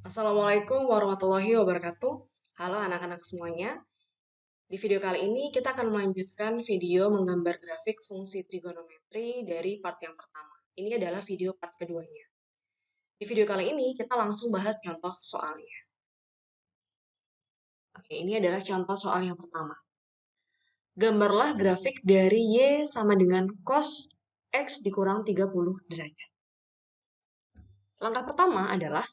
Assalamualaikum warahmatullahi wabarakatuh. Halo anak-anak semuanya. Di video kali ini kita akan melanjutkan video menggambar grafik fungsi trigonometri dari part yang pertama. Ini adalah video part keduanya. Di video kali ini kita langsung bahas contoh soalnya. Oke, ini adalah contoh soal yang pertama. Gambarlah grafik dari Y sama dengan cos X dikurang 30 derajat. Langkah pertama adalah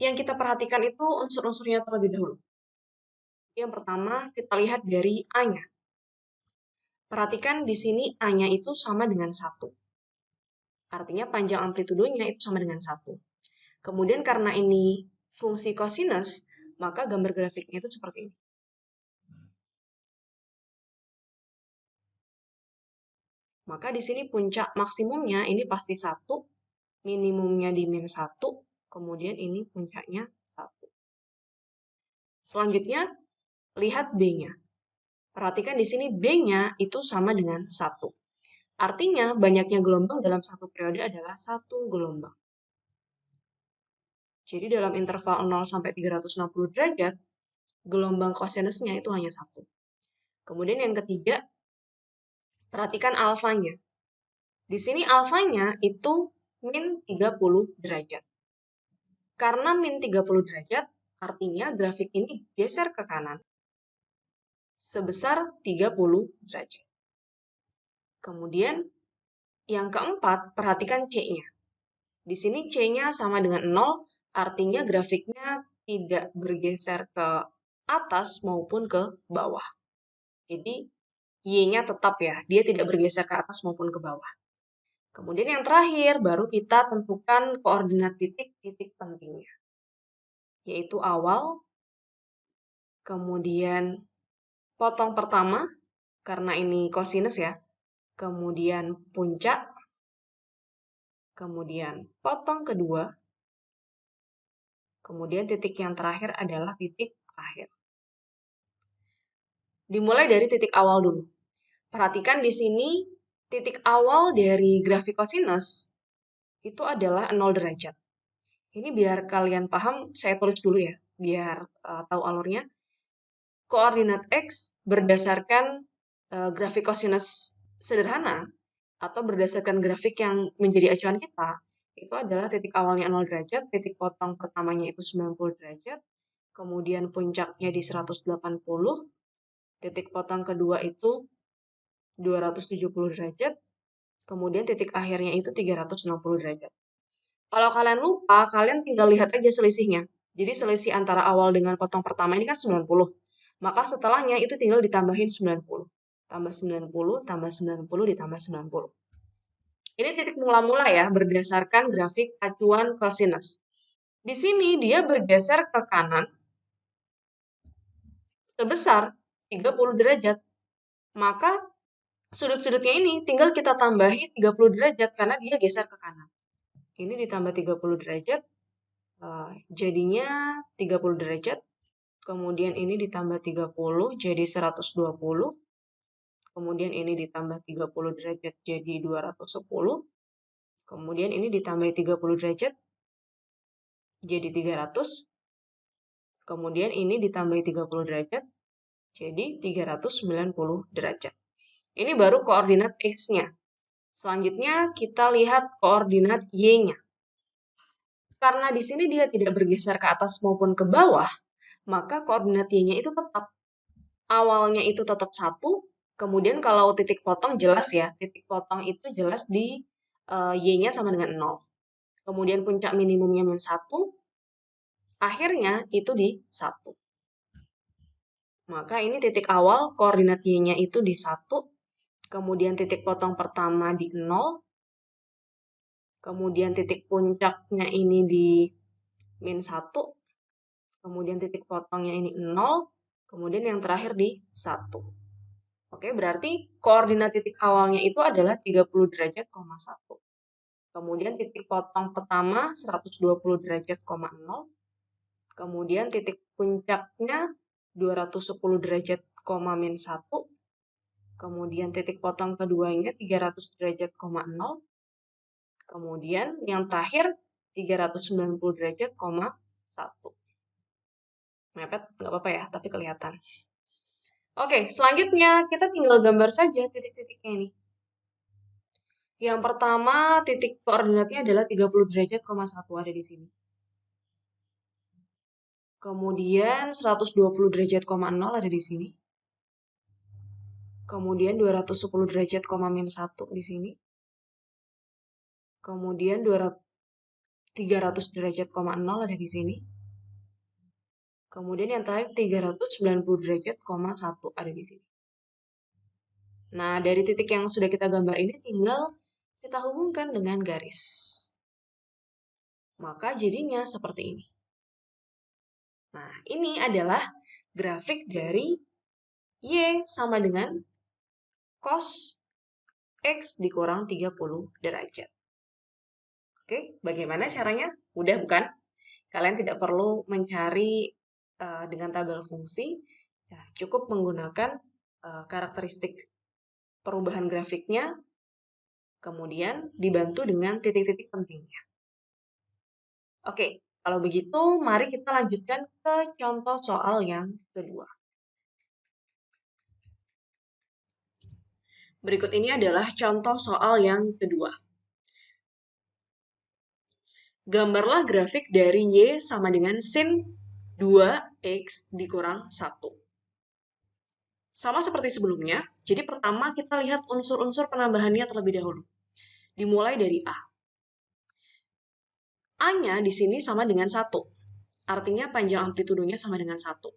yang kita perhatikan itu unsur-unsurnya terlebih dahulu. Yang pertama, kita lihat dari A-nya. Perhatikan di sini A-nya itu sama dengan 1. Artinya panjang amplitudonya itu sama dengan 1. Kemudian karena ini fungsi kosinus, maka gambar grafiknya itu seperti ini. Maka di sini puncak maksimumnya ini pasti 1, minimumnya di min 1, kemudian ini puncaknya 1. Selanjutnya, lihat B-nya. Perhatikan di sini B-nya itu sama dengan 1. Artinya banyaknya gelombang dalam satu periode adalah 1 gelombang. Jadi dalam interval 0 sampai 360 derajat, gelombang kosinusnya itu hanya 1. Kemudian yang ketiga, perhatikan alfanya. Di sini alfanya itu min 30 derajat. Karena min 30 derajat, artinya grafik ini geser ke kanan sebesar 30 derajat. Kemudian yang keempat, perhatikan C-nya. Di sini C-nya sama dengan 0, artinya grafiknya tidak bergeser ke atas maupun ke bawah. Jadi, Y-nya tetap ya, dia tidak bergeser ke atas maupun ke bawah. Kemudian yang terakhir, baru kita tentukan koordinat titik-titik pentingnya. Yaitu awal, kemudian potong pertama, karena ini kosinus ya, kemudian puncak, kemudian potong kedua, kemudian titik yang terakhir adalah titik akhir. Dimulai dari titik awal dulu. Perhatikan di sini titik awal dari grafik kosinus itu adalah 0 derajat. Ini biar kalian paham, saya tulis dulu ya, biar tahu alurnya. Koordinat X berdasarkan grafik kosinus sederhana atau berdasarkan grafik yang menjadi acuan kita, itu adalah titik awalnya 0 derajat, titik potong pertamanya itu 90 derajat, kemudian puncaknya di 180, titik potong kedua itu 270 derajat, kemudian titik akhirnya itu 360 derajat. Kalau kalian lupa, kalian tinggal lihat aja selisihnya. Jadi selisih antara awal dengan potong pertama ini kan 90. Maka setelahnya itu tinggal ditambahin 90. Tambah 90, tambah 90, ditambah 90. Ini titik mula-mula ya, berdasarkan grafik acuan kosinus. Di sini dia bergeser ke kanan sebesar 30 derajat. Maka sudut-sudutnya ini tinggal kita tambahi 30 derajat karena dia geser ke kanan. Ini ditambah 30 derajat, jadinya 30 derajat. Kemudian ini ditambah 30 jadi 120. Kemudian ini ditambah 30 derajat jadi 210. Kemudian ini ditambah 30 derajat jadi 300. Kemudian ini ditambah 30 derajat jadi 390 derajat. Ini baru koordinat X-nya. Selanjutnya kita lihat koordinat Y-nya. Karena di sini dia tidak bergeser ke atas maupun ke bawah, maka koordinat Y-nya itu tetap. Awalnya itu tetap 1, kemudian kalau titik potong jelas ya, titik potong itu jelas di Y-nya sama dengan 0. Kemudian puncak minimumnya min 1, akhirnya itu di 1. Maka ini titik awal, koordinat Y-nya itu di 1, kemudian titik potong pertama di 0, kemudian titik puncaknya ini di min 1, kemudian titik potongnya ini 0, kemudian yang terakhir di 1. Oke, berarti koordinat titik awalnya itu adalah 30 derajat, 1. Kemudian titik potong pertama 120 derajat, 0. Kemudian titik puncaknya 210 derajat, min 1. Kemudian titik potong keduanya 300 derajat, 0. Kemudian yang terakhir 390 derajat, 1. Mepet nggak apa-apa ya, tapi kelihatan. Oke, selanjutnya kita tinggal gambar saja titik-titiknya ini. Yang pertama, titik koordinatnya adalah 30 derajat, 1 ada di sini. Kemudian 120 derajat, 0 ada di sini. Kemudian 210 derajat, -1 di sini. Kemudian 300 derajat, 0 ada di sini. Kemudian yang terakhir 390 derajat, 1 ada di sini. Nah, dari titik yang sudah kita gambar ini tinggal kita hubungkan dengan garis. Maka jadinya seperti ini. Nah, ini adalah grafik dari Y sama dengan cos X dikurang 30 derajat. Oke, bagaimana caranya? Mudah bukan? Kalian tidak perlu mencari dengan tabel fungsi, ya, cukup menggunakan karakteristik perubahan grafiknya, kemudian dibantu dengan titik-titik pentingnya. Oke, kalau begitu mari kita lanjutkan ke contoh soal yang kedua. Berikut ini adalah contoh soal yang kedua. Gambarlah grafik dari Y sama dengan sin 2X dikurang 1. Sama seperti sebelumnya, jadi pertama kita lihat unsur-unsur penambahannya terlebih dahulu. Dimulai dari A. A-nya di sini sama dengan 1. Artinya panjang amplitudenya sama dengan 1.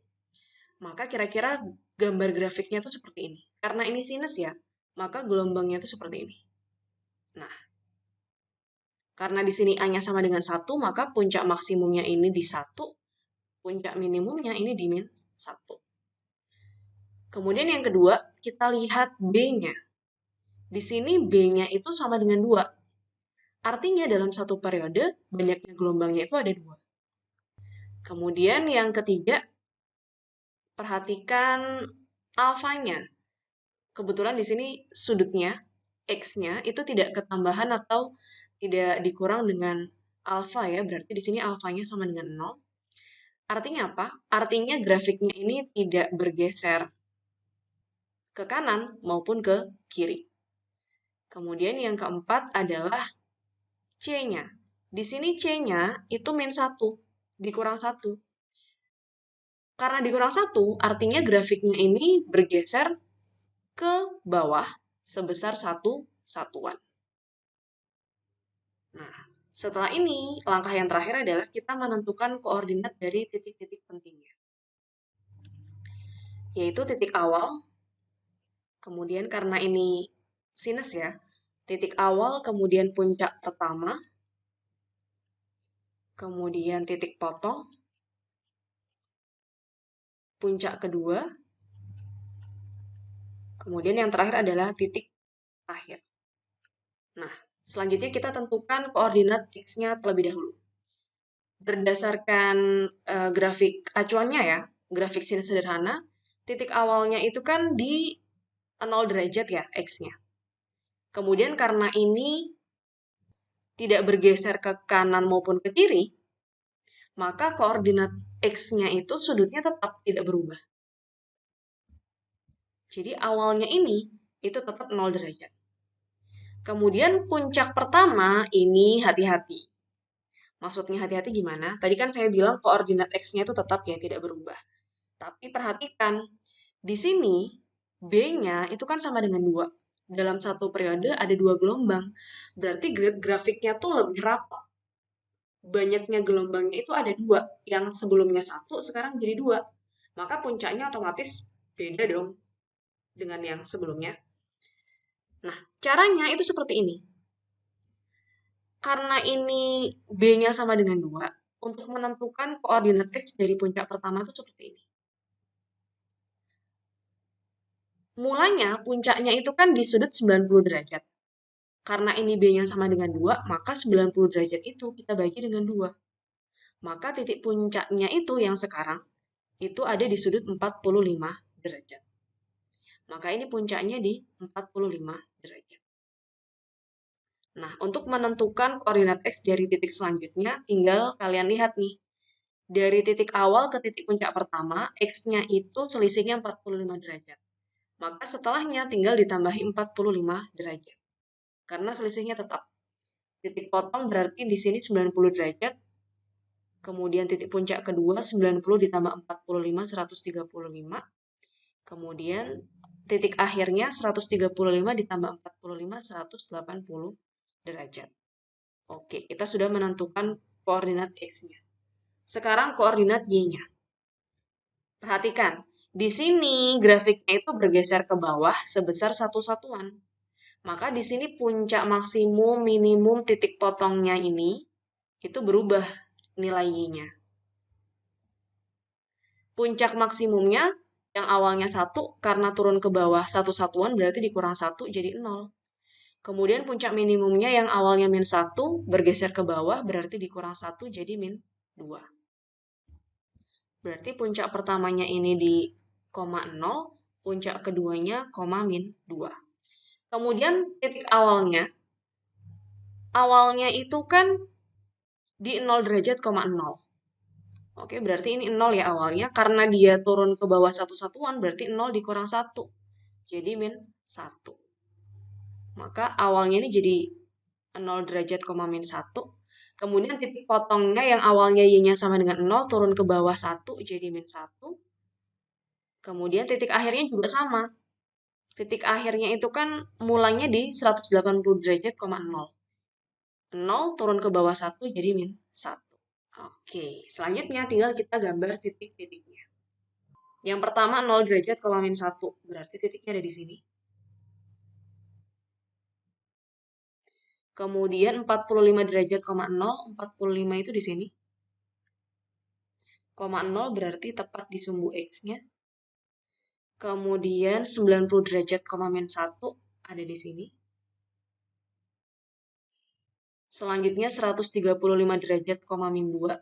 Maka kira-kira gambar grafiknya itu seperti ini. Karena ini sinus ya, maka gelombangnya itu seperti ini. Nah, karena di sini A-nya sama dengan 1, maka puncak maksimumnya ini di 1, puncak minimumnya ini di min 1. Kemudian yang kedua, kita lihat B-nya. Di sini B-nya itu sama dengan 2. Artinya dalam satu periode, banyaknya gelombangnya itu ada 2. Kemudian yang ketiga, perhatikan alfanya. Kebetulan di sini sudutnya, X-nya itu tidak ketambahan atau tidak dikurang dengan alfa ya, berarti di sini alfanya sama dengan 0. Artinya apa? Artinya grafiknya ini tidak bergeser ke kanan maupun ke kiri. Kemudian yang keempat adalah C-nya. Di sini C-nya itu min 1, dikurang 1. Karena dikurang 1, artinya grafiknya ini bergeser ke bawah sebesar 1 satuan. Nah, setelah ini, langkah yang terakhir adalah kita menentukan koordinat dari titik-titik pentingnya. Yaitu titik awal, kemudian karena ini sinus ya, titik awal, kemudian puncak pertama, kemudian titik potong, puncak kedua, kemudian yang terakhir adalah titik akhir. Nah, selanjutnya kita tentukan koordinat X-nya terlebih dahulu. Berdasarkan grafik acuannya ya, grafik sinus sederhana, titik awalnya itu kan di 0 derajat ya, X-nya. Kemudian karena ini tidak bergeser ke kanan maupun ke kiri, maka koordinat X-nya itu sudutnya tetap tidak berubah. Jadi awalnya ini itu tetap 0 derajat. Kemudian puncak pertama ini hati-hati. Maksudnya hati-hati gimana? Tadi kan saya bilang koordinat X-nya itu tetap ya tidak berubah. Tapi perhatikan, di sini B-nya itu kan sama dengan 2. Dalam satu periode ada 2 gelombang. Berarti grafiknya tuh lebih rapat. Banyaknya gelombangnya itu ada 2. Yang sebelumnya 1, sekarang jadi 2. Maka puncaknya otomatis beda dong dengan yang sebelumnya. Nah, caranya itu seperti ini. Karena ini B-nya sama dengan 2, untuk menentukan koordinat X dari puncak pertama itu seperti ini. Mulanya puncaknya itu kan di sudut 90 derajat. Karena ini B-nya sama dengan 2, maka 90 derajat itu kita bagi dengan 2. Maka titik puncaknya itu yang sekarang, itu ada di sudut 45 derajat. Maka ini puncaknya di 45 derajat. Nah, untuk menentukan koordinat X dari titik selanjutnya, tinggal kalian lihat nih. Dari titik awal ke titik puncak pertama, X-nya itu selisihnya 45 derajat. Maka setelahnya tinggal ditambahi 45 derajat. Karena selisihnya tetap. Titik potong berarti di sini 90 derajat. Kemudian titik puncak kedua 90 ditambah 45, 135. Kemudian titik akhirnya 135 ditambah 45, 180 derajat. Oke, kita sudah menentukan koordinat X-nya. Sekarang koordinat Y-nya. Perhatikan, di sini grafiknya itu bergeser ke bawah sebesar 1 satuan. Maka di sini puncak maksimum, minimum, titik potongnya ini itu berubah nilai Y-nya. Puncak maksimumnya yang awalnya 1 karena turun ke bawah 1 satuan berarti dikurang 1 jadi 0. Kemudian puncak minimumnya yang awalnya min 1 bergeser ke bawah berarti dikurang 1 jadi min 2. Berarti puncak pertamanya ini di koma 0, puncak keduanya koma min 2. Kemudian titik awalnya itu kan di 0 derajat koma 0. Oke, berarti ini 0 ya awalnya. Karena dia turun ke bawah 1 satuan, berarti 0 dikurang 1. Jadi min 1. Maka awalnya ini jadi 0 derajat koma min 1. Kemudian titik potongnya yang awalnya Y-nya sama dengan 0, turun ke bawah 1, jadi min 1. Kemudian titik akhirnya juga sama. Titik akhirnya itu kan mulanya di 180 derajat koma 0. 0 turun ke bawah 1 jadi min 1. Oke, selanjutnya tinggal kita gambar titik-titiknya. Yang pertama 0 derajat koma min 1, berarti titiknya ada di sini. Kemudian 45 derajat koma 0, 45 itu di sini. Koma 0 berarti tepat di sumbu X-nya. Kemudian 90 derajat koma min 1 ada di sini. Selanjutnya 135 derajat koma min 2.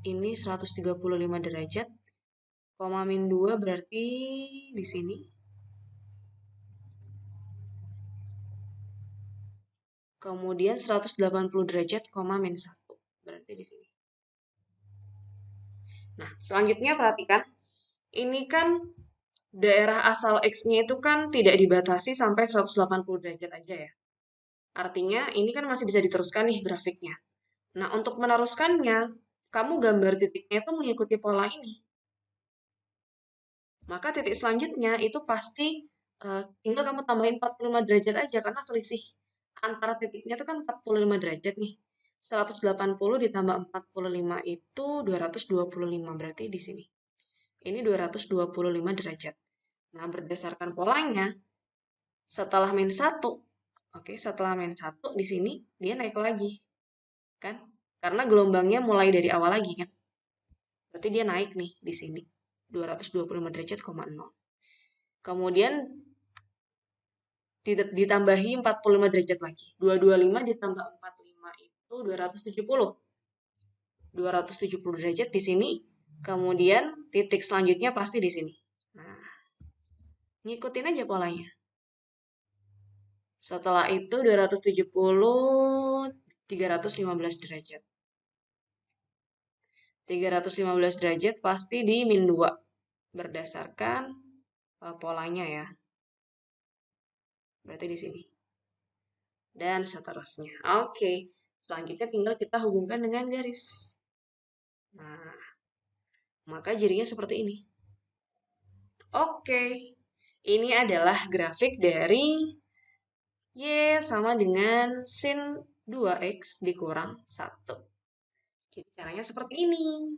Ini 135 derajat. Koma min 2 berarti di sini. Kemudian 180 derajat koma min 1. Berarti di sini. Nah, selanjutnya perhatikan. Ini kan daerah asal X-nya itu kan tidak dibatasi sampai 180 derajat aja ya. Artinya ini kan masih bisa diteruskan nih grafiknya. Nah, untuk meneruskannya, kamu gambar titiknya itu mengikuti pola ini. Maka titik selanjutnya itu pasti tinggal kamu tambahin 45 derajat aja karena selisih antara titiknya itu kan 45 derajat nih. 180 ditambah 45 itu 225 berarti di sini. Ini 225 derajat. Nah, berdasarkan polanya setelah min 1, oke, setelah min 1 di sini dia naik lagi. Kan? Karena gelombangnya mulai dari awal lagi kan. Berarti dia naik nih di sini. 225 derajat, 0. Kemudian ditambahi 45 derajat lagi. 225 ditambah 45 itu 270. 270 derajat di sini. Kemudian titik selanjutnya pasti di sini. Nah, ngikutin aja polanya. Setelah itu 270, 315 derajat. 315 derajat pasti di min 2. Berdasarkan polanya ya. Berarti di sini. Dan seterusnya. Oke, selanjutnya tinggal kita hubungkan dengan garis. Nah, maka jadinya seperti ini. Oke, ini adalah grafik dari Y sama dengan sin 2X dikurang 1. Jadi caranya seperti ini.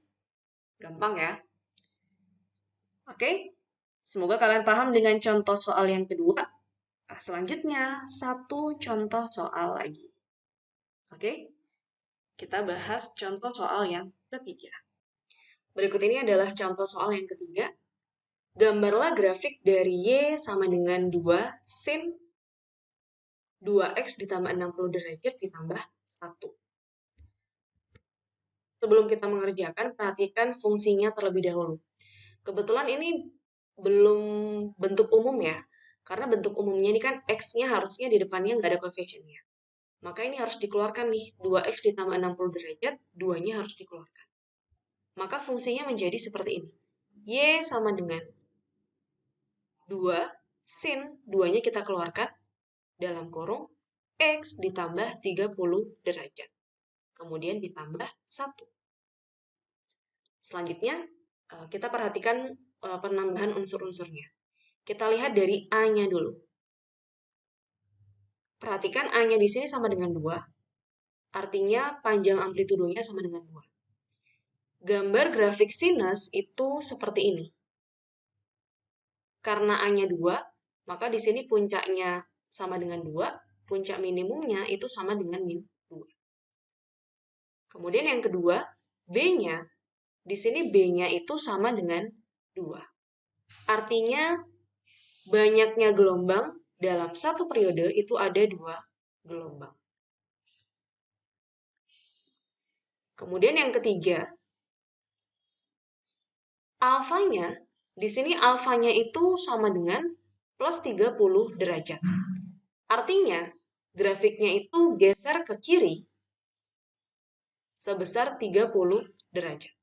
Gampang ya. Oke, semoga kalian paham dengan contoh soal yang kedua. Nah, selanjutnya, satu contoh soal lagi. Oke, kita bahas contoh soal yang ketiga. Berikut ini adalah contoh soal yang ketiga. Gambarlah grafik dari Y sama dengan 2 sin 2X ditambah 60 derajat ditambah 1. Sebelum kita mengerjakan, perhatikan fungsinya terlebih dahulu. Kebetulan ini belum bentuk umum ya. Karena bentuk umumnya ini kan X-nya harusnya di depannya nggak ada coefficient-nya. Maka ini harus dikeluarkan nih. 2X ditambah 60 derajat, 2-nya harus dikeluarkan. maka fungsinya menjadi seperti ini. Y sama dengan 2 sin 2-nya kita keluarkan dalam kurung X ditambah 30 derajat. Kemudian ditambah 1. Selanjutnya, kita perhatikan penambahan unsur-unsurnya. Kita lihat dari A-nya dulu. Perhatikan A-nya di sini sama dengan 2, artinya panjang amplitudonya sama dengan 2. Gambar grafik sinus itu seperti ini. Karena A-nya 2, maka di sini puncaknya sama dengan 2, puncak minimumnya itu sama dengan min 2. Kemudian yang kedua, B-nya, di sini B-nya itu sama dengan 2. Artinya, banyaknya gelombang dalam satu periode itu ada 2 gelombang. Kemudian yang ketiga, alfanya, di sini alfanya itu sama dengan plus 30 derajat. Artinya, grafiknya itu geser ke kiri sebesar 30 derajat.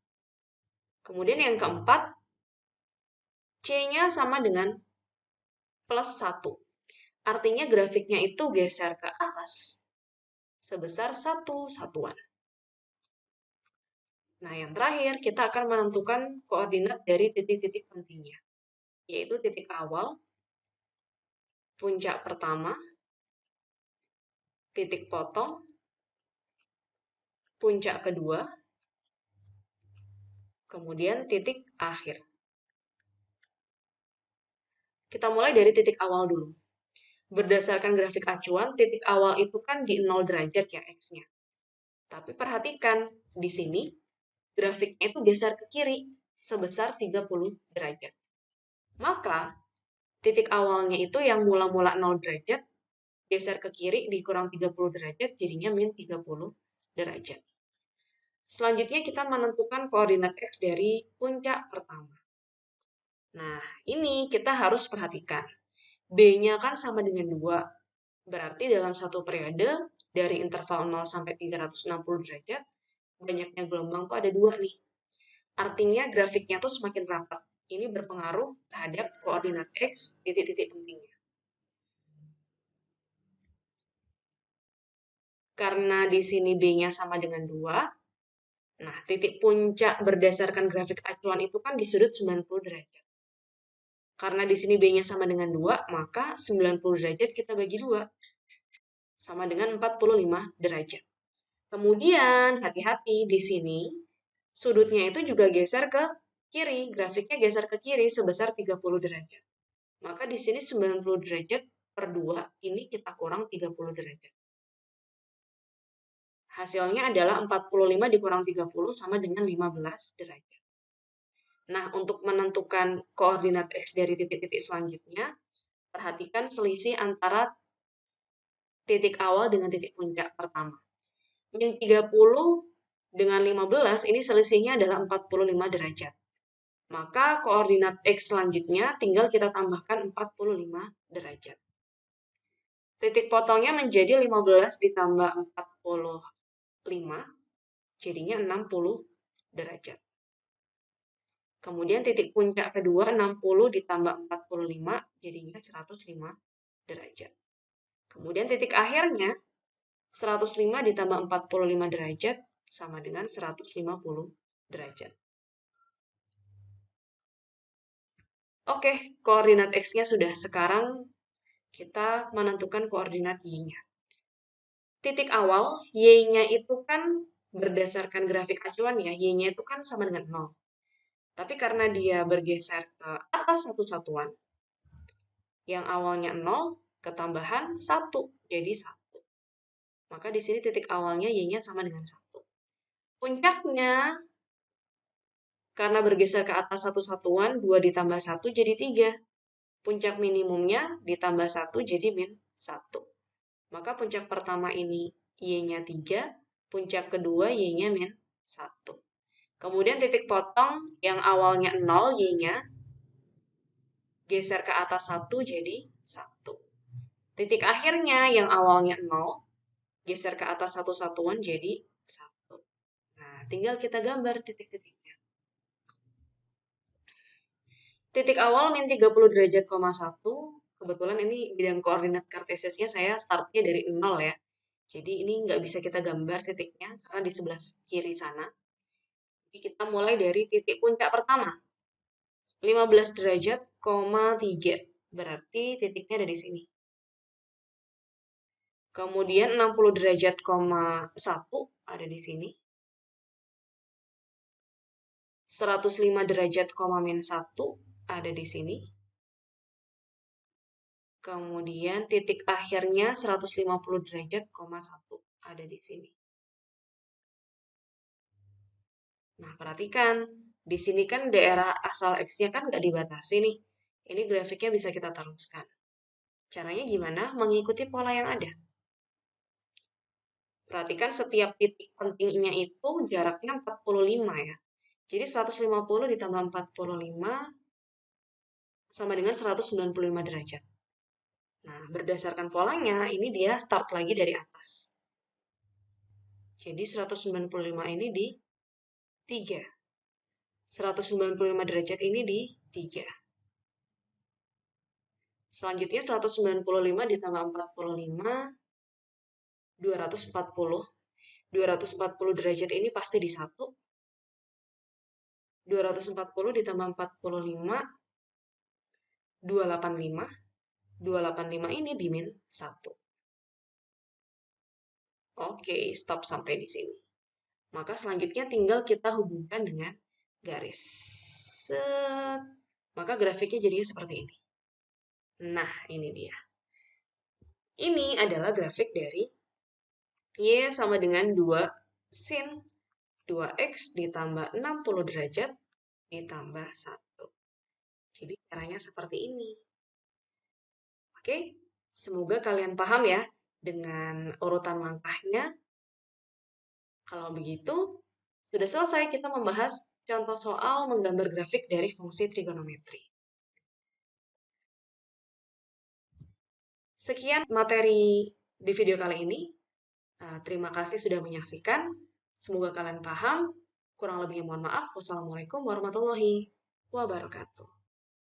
Kemudian yang keempat, C-nya sama dengan plus 1. Artinya grafiknya itu geser ke atas sebesar 1 satuan. Nah, yang terakhir kita akan menentukan koordinat dari titik-titik pentingnya, yaitu titik awal, puncak pertama, titik potong, puncak kedua, kemudian titik akhir. Kita mulai dari titik awal dulu. Berdasarkan grafik acuan, titik awal itu kan di 0 derajat ya X-nya. Tapi perhatikan, di sini grafiknya itu geser ke kiri sebesar 30 derajat. Maka, titik awalnya itu yang mula-mula 0 derajat, geser ke kiri dikurang 30 derajat, jadinya min 30 derajat. Selanjutnya kita menentukan koordinat X dari puncak pertama. Nah, ini kita harus perhatikan. B-nya kan sama dengan 2. Berarti dalam satu periode, dari interval 0 sampai 360 derajat, banyaknya gelombang tuh ada 2 nih. Artinya grafiknya tuh semakin rapat. Ini berpengaruh terhadap koordinat X titik-titik pentingnya. Karena di sini B-nya sama dengan 2, nah titik puncak berdasarkan grafik acuan itu kan di sudut 90 derajat. Karena di sini B-nya sama dengan 2, maka 90 derajat kita bagi 2. Sama dengan 45 derajat. Kemudian, hati-hati di sini, sudutnya itu juga geser ke kiri. Grafiknya geser ke kiri sebesar 30 derajat. Maka di sini 90 derajat per 2, ini kita kurang 30 derajat. Hasilnya adalah 45 dikurang 30 sama dengan 15 derajat. Nah, untuk menentukan koordinat X dari titik-titik selanjutnya, perhatikan selisih antara titik awal dengan titik puncak pertama. Min 30 dengan 15 ini selisihnya adalah 45 derajat. Maka koordinat X selanjutnya tinggal kita tambahkan 45 derajat. Titik potongnya menjadi 15 ditambah 45, jadinya 60 derajat. Kemudian titik puncak kedua 60 ditambah 45 jadinya 105 derajat. Kemudian titik akhirnya 105 ditambah 45 derajat sama dengan 150 derajat. Oke, koordinat X-nya sudah. Sekarang kita menentukan koordinat Y-nya. Titik awal, Y-nya itu kan berdasarkan grafik acuan ya, Y-nya itu kan sama dengan 0. Tapi karena dia bergeser ke atas satu satuan, yang awalnya 0, ketambahan 1, jadi 1. Maka di sini titik awalnya Y-nya sama dengan 1. Puncaknya, karena bergeser ke atas satu satuan, 2 ditambah 1 jadi 3. Puncak minimumnya ditambah 1 jadi min 1. Maka puncak pertama ini Y-nya 3, puncak kedua Y-nya min 1. Kemudian titik potong yang awalnya 0 Y-nya geser ke atas 1 jadi 1. Titik akhirnya yang awalnya 0 geser ke atas satu satuan jadi 1. Nah, tinggal kita gambar titik-titiknya. Titik awal min 30 derajat, 1. Kebetulan ini bidang koordinat kartesiusnya saya startnya dari 0 ya. Jadi ini nggak bisa kita gambar titiknya karena di sebelah kiri sana. Jadi kita mulai dari titik puncak pertama. 15 derajat, 3. Berarti titiknya ada di sini. Kemudian 60 derajat, 1 ada di sini. 105 derajat, min 1 ada di sini. Kemudian titik akhirnya 150 derajat, 1 ada di sini. Nah, perhatikan. Di sini kan daerah asal X-nya kan nggak dibatasi nih. Ini grafiknya bisa kita teruskan. Caranya gimana? Mengikuti pola yang ada. Perhatikan setiap titik pentingnya itu jaraknya 45 ya. Jadi 150 ditambah 45 sama dengan 195 derajat. Nah, berdasarkan polanya, ini dia start lagi dari atas. Jadi 195 ini di 3. 195 derajat ini di 3. Selanjutnya 195 ditambah 45, 240. 240 derajat ini pasti di 1. 240 ditambah 45, 285. 285 ini di min 1. Oke, stop sampai di sini. Maka selanjutnya tinggal kita hubungkan dengan garis. Set. Maka grafiknya jadinya seperti ini. Nah, ini dia. Ini adalah grafik dari Y sama dengan 2 sin 2X ditambah 60 derajat ditambah 1. Jadi caranya seperti ini. Oke, semoga kalian paham ya dengan urutan langkahnya. Kalau begitu, sudah selesai kita membahas contoh soal menggambar grafik dari fungsi trigonometri. Sekian materi di video kali ini. Terima kasih sudah menyaksikan. Semoga kalian paham. Kurang lebihnya mohon maaf. Wassalamualaikum warahmatullahi wabarakatuh.